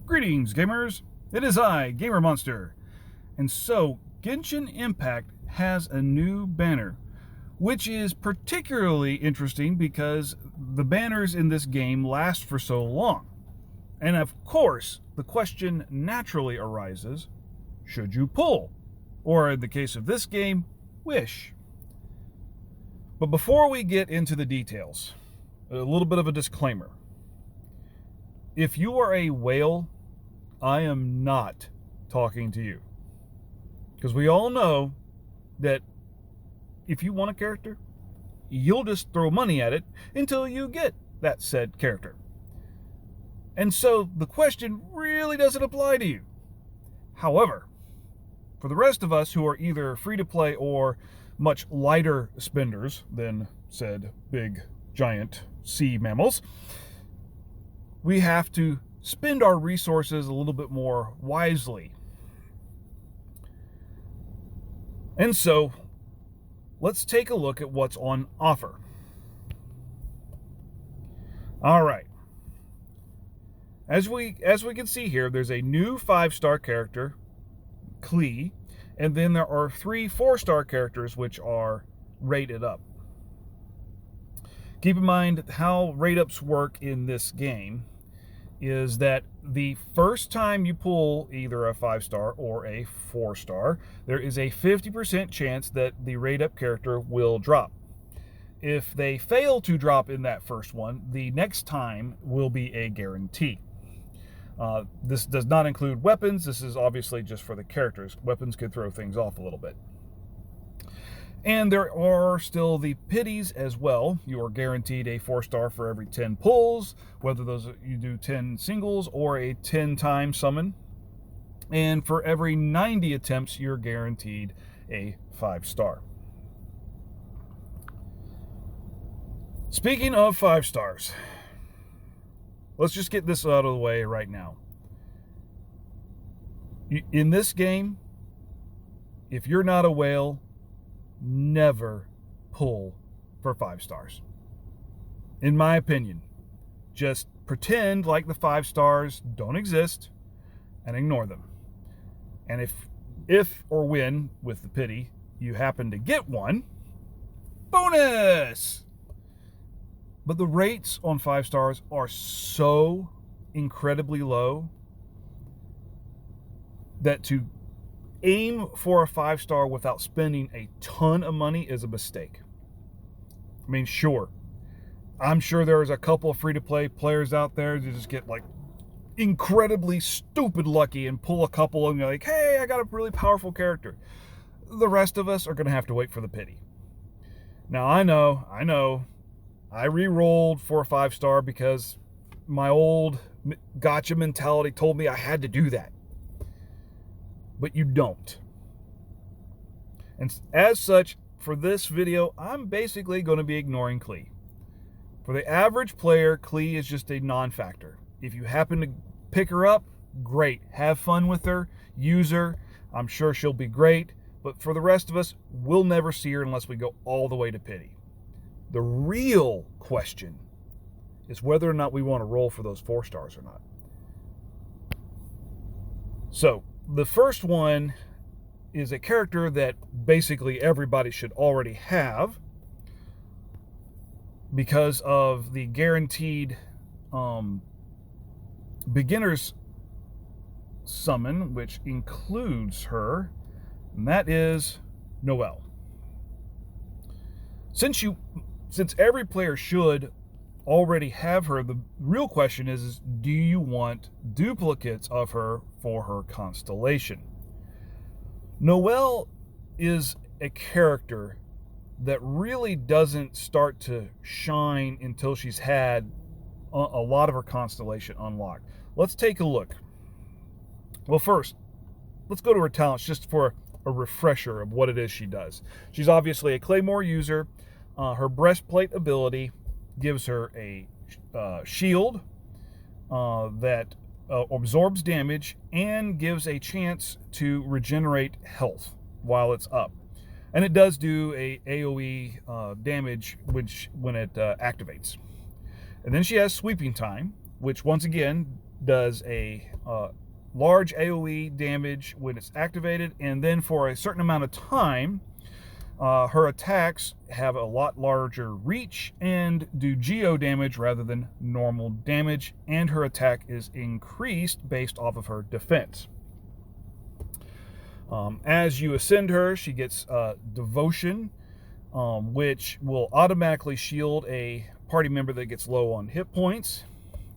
Greetings, gamers! It is I, Gamer Monster. And so, Genshin Impact has a new banner, which is particularly interesting because the banners in this game last for so long. And of course, the question naturally arises, should you pull? Or in the case of this game, wish. But before we get into the details, a little bit of a disclaimer. If you are a whale, I am not talking to you. Because we all know that if you want a character, you'll just throw money at it until you get that said character. And so the question really doesn't apply to you. However, for the rest of us who are either free to play or much lighter spenders than said big, giant sea mammals, we have to spend our resources a little bit more wisely. And so, let's take a look at what's on offer. All right. As we can see here, there's a new 5-star character, Klee, and then there are 3 4-star characters which are rated up. Keep in mind how rate ups work in this game is that the first time you pull either a 5-star or a 4-star, there is a 50% chance that the rate up character will drop. If they fail to drop in that first one, the next time will be a guarantee. This does not include weapons. This is obviously just for the characters. Weapons could throw things off a little bit. And there are still the pities as well. You are guaranteed a 4-star for every 10 pulls, whether those you do 10 singles or a 10-time summon. And for every 90 attempts, you're guaranteed a 5-star. Speaking of 5-stars, let's just get this out of the way right now. In this game, if you're not a whale, never pull for 5 stars. In my opinion, just pretend like the 5 stars don't exist and ignore them. And if or when, with the pity, you happen to get one, bonus! But the rates on 5 stars are so incredibly low that to aim for a 5-star without spending a ton of money is a mistake. I mean, sure, I'm sure there's a couple of free-to-play players out there that just get like incredibly stupid lucky and pull a couple and you're like, hey, I got a really powerful character. The rest of us are going to have to wait for the pity. Now, I know, I re-rolled for a 5-star because my old gotcha mentality told me I had to do that. But you don't. And as such, for this video, I'm basically going to be ignoring Klee. For the average player, Klee is just a non-factor. If you happen to pick her up, great. Have fun with her. Use her. I'm sure she'll be great. But for the rest of us, we'll never see her unless we go all the way to pity. The real question is whether or not we want to roll for those 4 stars or not. So, the first one is a character that basically everybody should already have because of the guaranteed beginner's summon, which includes her, and that is Noelle. Since every player should already have her, the real question is do you want duplicates of her for her constellation? Noelle is a character that really doesn't start to shine until she's had a lot of her constellation unlocked. Let's take a look. Well, first, let's go to her talents just for a refresher of what it is she does. She's obviously a Claymore user. Her breastplate ability gives her a shield that absorbs damage and gives a chance to regenerate health while it's up. And it does do a AoE damage when it activates. And then she has sweeping time, which once again does a large AoE damage when it's activated, and then for a certain amount of time, her attacks have a lot larger reach and do geo damage rather than normal damage, and her attack is increased based off of her defense. As you ascend her, she gets Devotion, which will automatically shield a party member that gets low on hit points,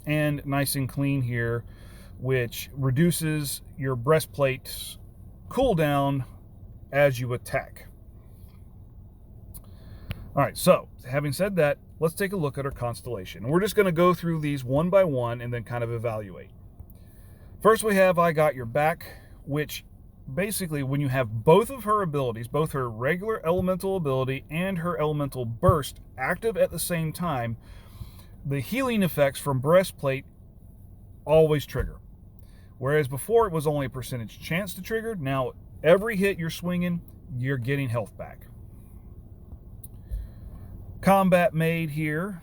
and Nice and Clean here, which reduces your breastplate's cooldown as you attack. All right, so having said that, let's take a look at her constellation. We're just going to go through these one by one and then kind of evaluate. First, we have I Got Your Back, which basically, when you have both of her abilities, both her regular elemental ability and her elemental burst active at the same time, the healing effects from breastplate always trigger. Whereas before it was only a percentage chance to trigger, now every hit you're swinging, you're getting health back. Combat Maid here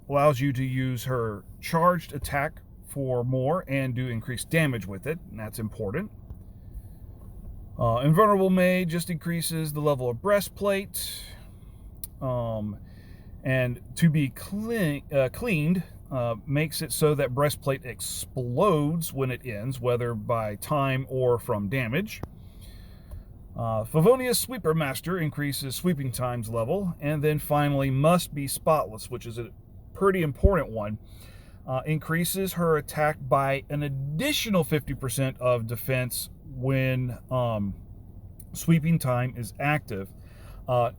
allows you to use her charged attack for more and do increased damage with it, and that's important. Invulnerable Maid just increases the level of breastplate, and to be cleaned makes it so that breastplate explodes when it ends, whether by time or from damage. Favonia's Sweeper Master increases sweeping times level, and then finally Must Be Spotless, which is a pretty important one, increases her attack by an additional 50% of defense when sweeping time is active.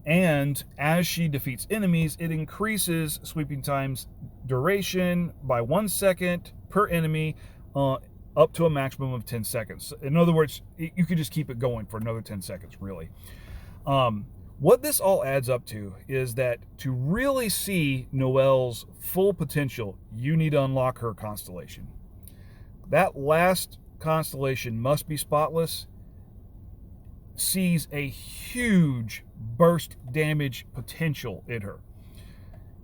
And as she defeats enemies, it increases sweeping time's duration by 1 second per enemy, up to a maximum of 10 seconds. In other words, you could just keep it going for another 10 seconds, really. What this all adds up to is that to really see Noelle's full potential, you need to unlock her constellation. That last constellation, Must Be Spotless, sees a huge burst damage potential in her.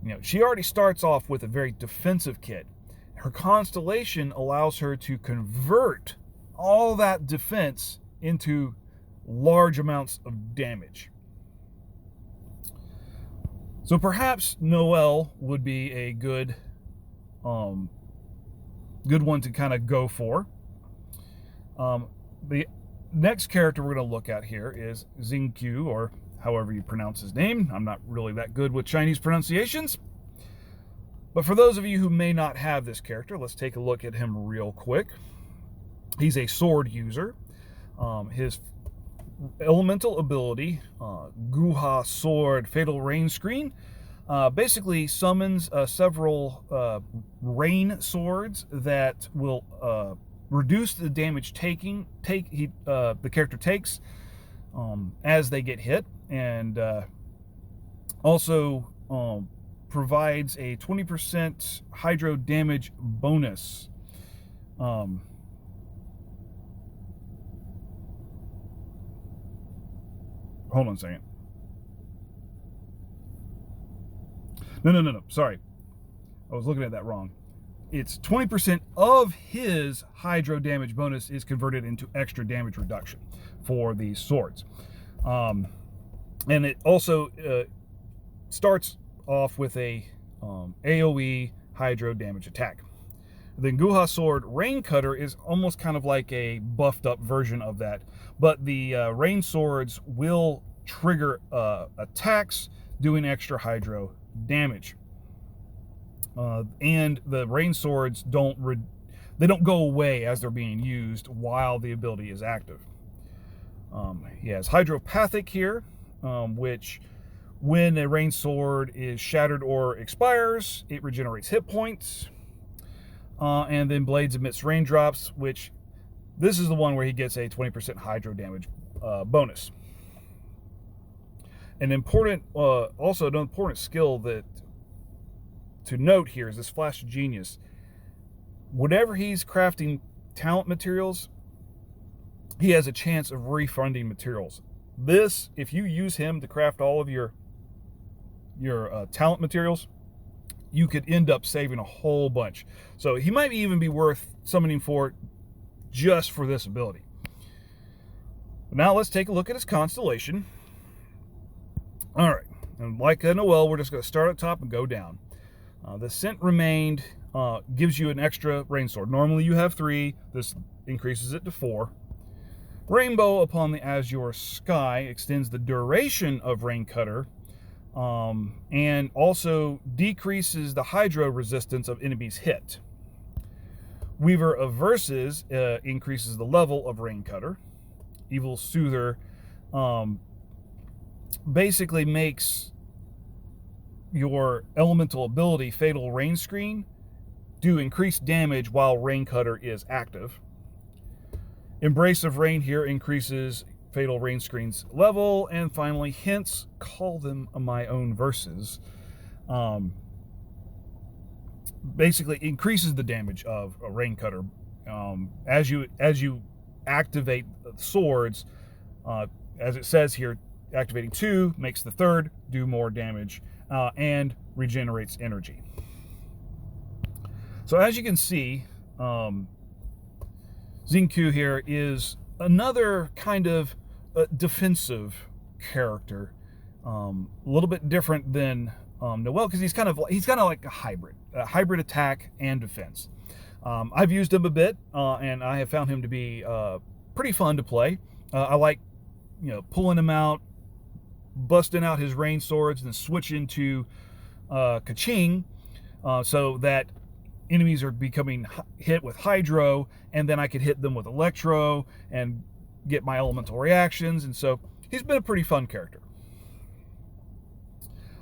You know, she already starts off with a very defensive kit. Her constellation allows her to convert all that defense into large amounts of damage. So perhaps Noelle would be a good one to kind of go for. The next character we're going to look at here is Xingqiu, or however you pronounce his name. I'm not really that good with Chinese pronunciations. But for those of you who may not have this character, let's take a look at him real quick. He's a sword user. His elemental ability, Guha Sword Fatal Rain Screen, basically summons several rain swords that will reduce the damage the character takes as they get hit, and also provides a 20% hydro damage bonus. Hold on a second. No. Sorry. I was looking at that wrong. It's 20% of his hydro damage bonus is converted into extra damage reduction for these swords. And it also starts off with a AoE hydro damage attack. The Guha Sword Rain Cutter is almost kind of like a buffed up version of that, but the rain swords will trigger attacks doing extra hydro damage. And the rain swords don't go away as they're being used while the ability is active. He has Hydropathic here, which when a rain sword is shattered or expires, it regenerates hit points. And then Blades Emits Raindrops, which this is the one where he gets a 20% hydro damage bonus. An important skill that to note here is this Flash Genius. Whenever he's crafting talent materials, he has a chance of refunding materials. If you use him to craft all of your talent materials, you could end up saving a whole bunch. So he might even be worth summoning for just for this ability. Now let's take a look at his constellation. All right, and like Noel, we're just going to start at top and go down. The Scent Remained gives you an extra rain sword. Normally you have 3. This increases it to 4. Rainbow upon the azure sky extends the duration of Rain Cutter, and also decreases the hydro resistance of enemies hit. Weaver of Verses increases the level of Rain Cutter. Evil Soother basically makes your elemental ability, Fatal Rain Screen, do increased damage while Rain Cutter is active. Embrace of Rain here increases Fatal Rain Screen's level. And finally, Hints, Call Them My Own Verses, basically increases the damage of a Rain Cutter. As you activate swords, as it says here, activating 2 makes the 3rd do more damage, and regenerates energy. So as you can see, Xingqiu here is another kind of defensive character, a little bit different than Noel, because he's kind of like a hybrid attack and defense. I've used him a bit, and I have found him to be pretty fun to play. I like, pulling him out, busting out his rain swords, and switching to Kaching, so that enemies are becoming hit with Hydro, and then I could hit them with Electro and get my elemental reactions. And so he's been a pretty fun character.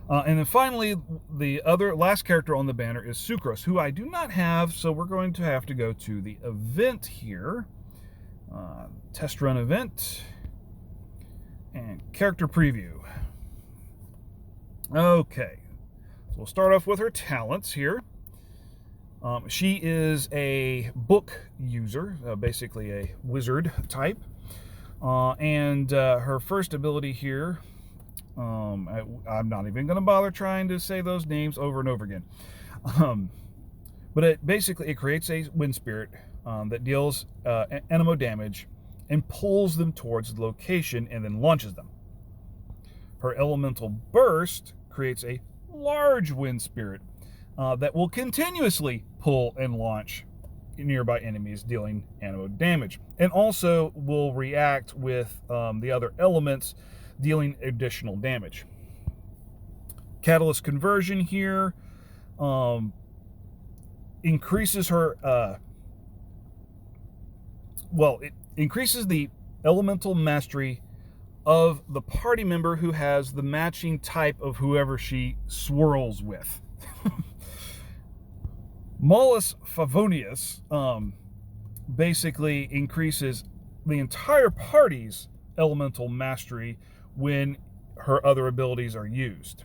And then finally, the last character on the banner is Sucrose, who I do not have, so we're going to have to go to the event here. Test run event and character preview. Okay, so we'll start off with her talents here. She is a book user, basically a wizard type, and her first ability here, I'm not even going to bother trying to say those names over and over again, but it creates a wind spirit that deals enemo damage and pulls them towards the location and then launches them. Her elemental burst creates a large wind spirit that will continuously pull and launch nearby enemies, dealing enemo damage, and also will react with the other elements, dealing additional damage. Catalyst Conversion here increases her it increases the elemental mastery of the party member who has the matching type of whoever she swirls with. Mollis Favonius basically increases the entire party's elemental mastery when her other abilities are used.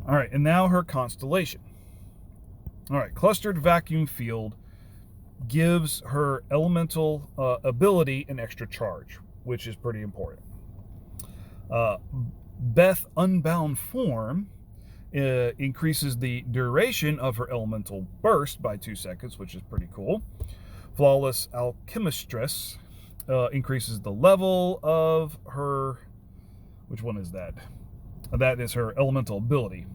All right, and now her constellation. All right, Clustered Vacuum Field gives her elemental ability an extra charge, which is pretty important. Beth Unbound Form increases the duration of her elemental burst by 2 seconds, which is pretty cool. Flawless Alchemistress increases the level of her... Which one is that? That is her elemental ability.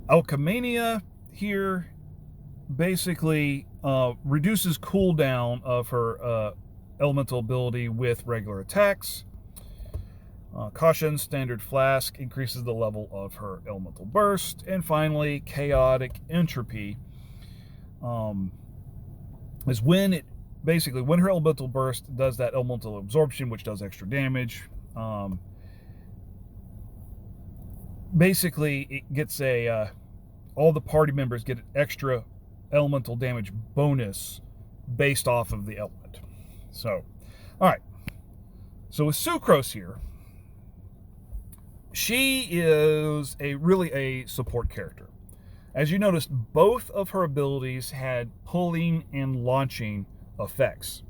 Alchemania here basically reduces cooldown of her elemental ability with regular attacks. Caution Standard Flask increases the level of her elemental burst. And finally, Chaotic Entropy is when her elemental burst does that elemental absorption, which does extra damage. Basically, it gets all the party members get an extra elemental damage bonus based off of the element. So, all right. So with Sucrose here, she is really a support character. As you noticed, both of her abilities had pulling and launching effects.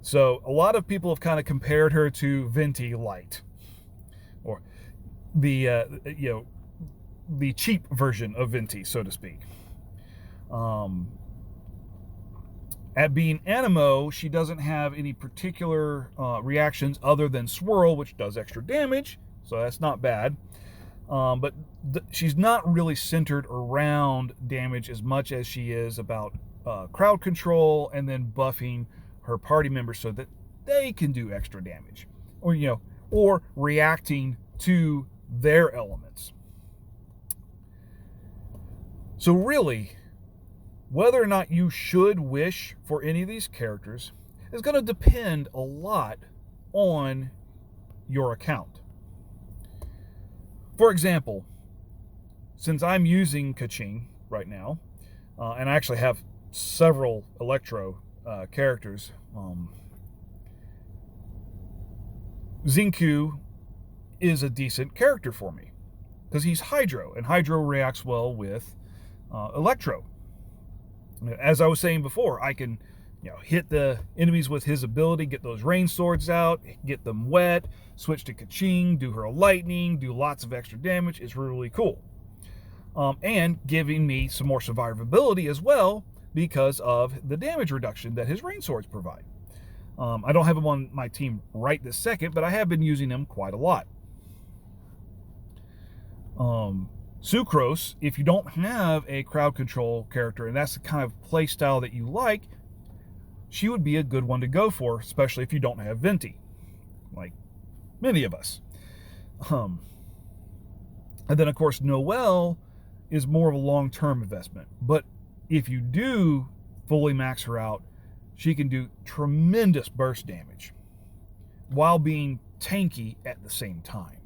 So a lot of people have kind of compared her to Venti Light. Or the cheap version of Venti, so to speak. At being Animo, she doesn't have any particular reactions other than Swirl, which does extra damage, so that's not bad. But she's not really centered around damage as much as she is about crowd control and then buffing her party members so that they can do extra damage, or reacting to their elements. So really, whether or not you should wish for any of these characters is going to depend a lot on your account. For example, since I'm using Kaching right now, and I actually have several Electro characters, Xingqiu is a decent character for me because he's Hydro, and Hydro reacts well with Electro. As I was saying before, I can hit the enemies with his ability, get those rain swords out, get them wet, switch to Kaching, do her lightning, do lots of extra damage. It's really cool. And giving me some more survivability as well because of the damage reduction that his rain swords provide. I don't have him on my team right this second, but I have been using him quite a lot. Sucrose, if you don't have a crowd control character and that's the kind of play style that you like, she would be a good one to go for, especially if you don't have Venti, like many of us. And then, of course, Noelle is more of a long-term investment. But if you do fully max her out, she can do tremendous burst damage while being tanky at the same time.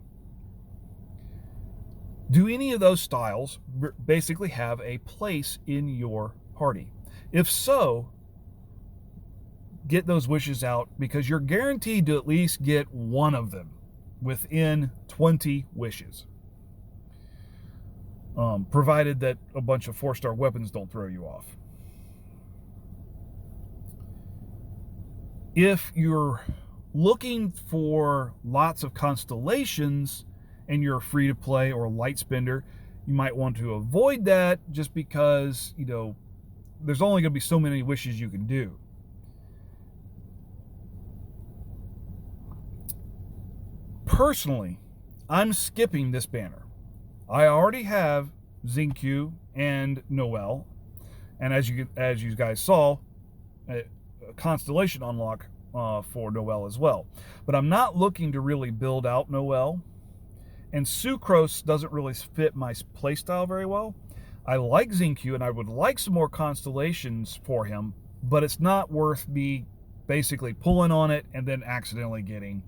Do any of those styles basically have a place in your party? If so, get those wishes out because you're guaranteed to at least get one of them within 20 wishes. Provided that a bunch of 4-star weapons don't throw you off. If you're looking for lots of constellations and you're free to play or a light spender, you might want to avoid that just because, there's only going to be so many wishes you can do. Personally, I'm skipping this banner. I already have Xingqiu and Noelle, and as you guys saw, a constellation unlock for Noelle as well. But I'm not looking to really build out Noelle, and Sucrose doesn't really fit my playstyle very well. I like Xingqiu, and I would like some more constellations for him, but it's not worth me basically pulling on it and then accidentally getting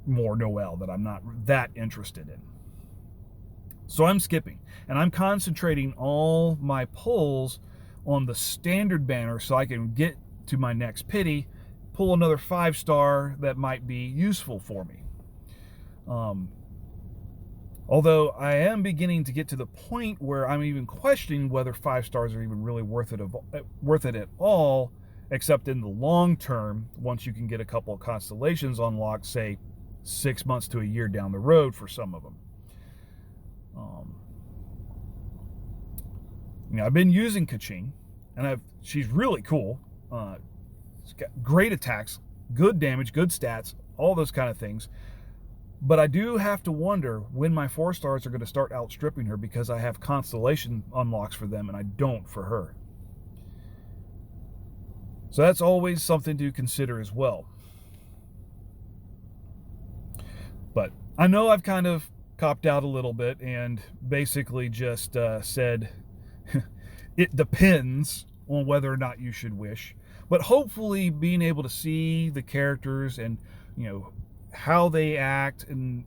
more Noelle that I'm not that interested in. So I'm skipping, and I'm concentrating all my pulls on the standard banner so I can get to my next pity, pull another 5-star that might be useful for me. Although I am beginning to get to the point where I'm even questioning whether 5 stars are even really worth it at all, except in the long term, once you can get a couple of constellations unlocked, say 6 months to a year down the road for some of them. I've been using Kaching, and she's really cool. She's got great attacks, good damage, good stats, all those kind of things. But I do have to wonder when my 4 stars are going to start outstripping her because I have constellation unlocks for them and I don't for her. So that's always something to consider as well. But I know I've kind of copped out a little bit and basically just said it depends on whether or not you should wish. But hopefully being able to see the characters and, how they act, and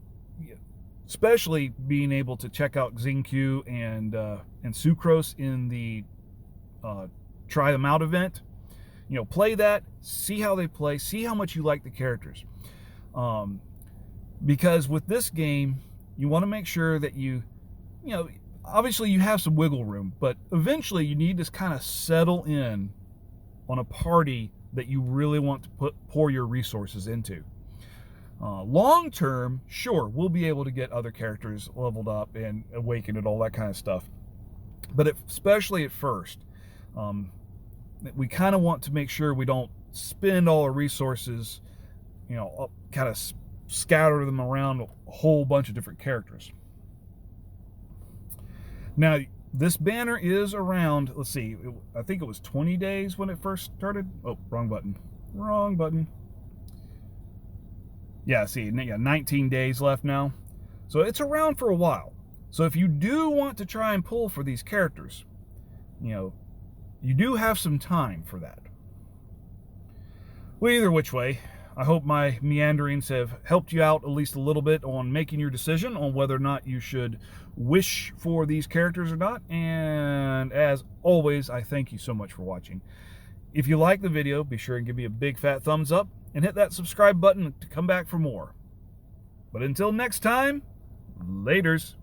especially being able to check out Xingqiu and Sucrose in the Try Them Out event. Play that, see how they play, see how much you like the characters. Because with this game, you want to make sure that obviously you have some wiggle room, but eventually you need to kind of settle in on a party that you really want to pour your resources into. Long term, sure, we'll be able to get other characters leveled up and awakened and all that kind of stuff. But especially at first, we kind of want to make sure we don't spend all our resources, kind of scatter them around a whole bunch of different characters. Now, this banner is around, let's see, I think it was 20 days when it first started. Oh, wrong button. Wrong button. Yeah, see, 19 days left now. So it's around for a while. So if you do want to try and pull for these characters, you do have some time for that. Well, either which way, I hope my meanderings have helped you out at least a little bit on making your decision on whether or not you should wish for these characters or not. And as always, I thank you so much for watching. If you like the video, be sure and give me a big fat thumbs up and hit that subscribe button to come back for more. But until next time, laters.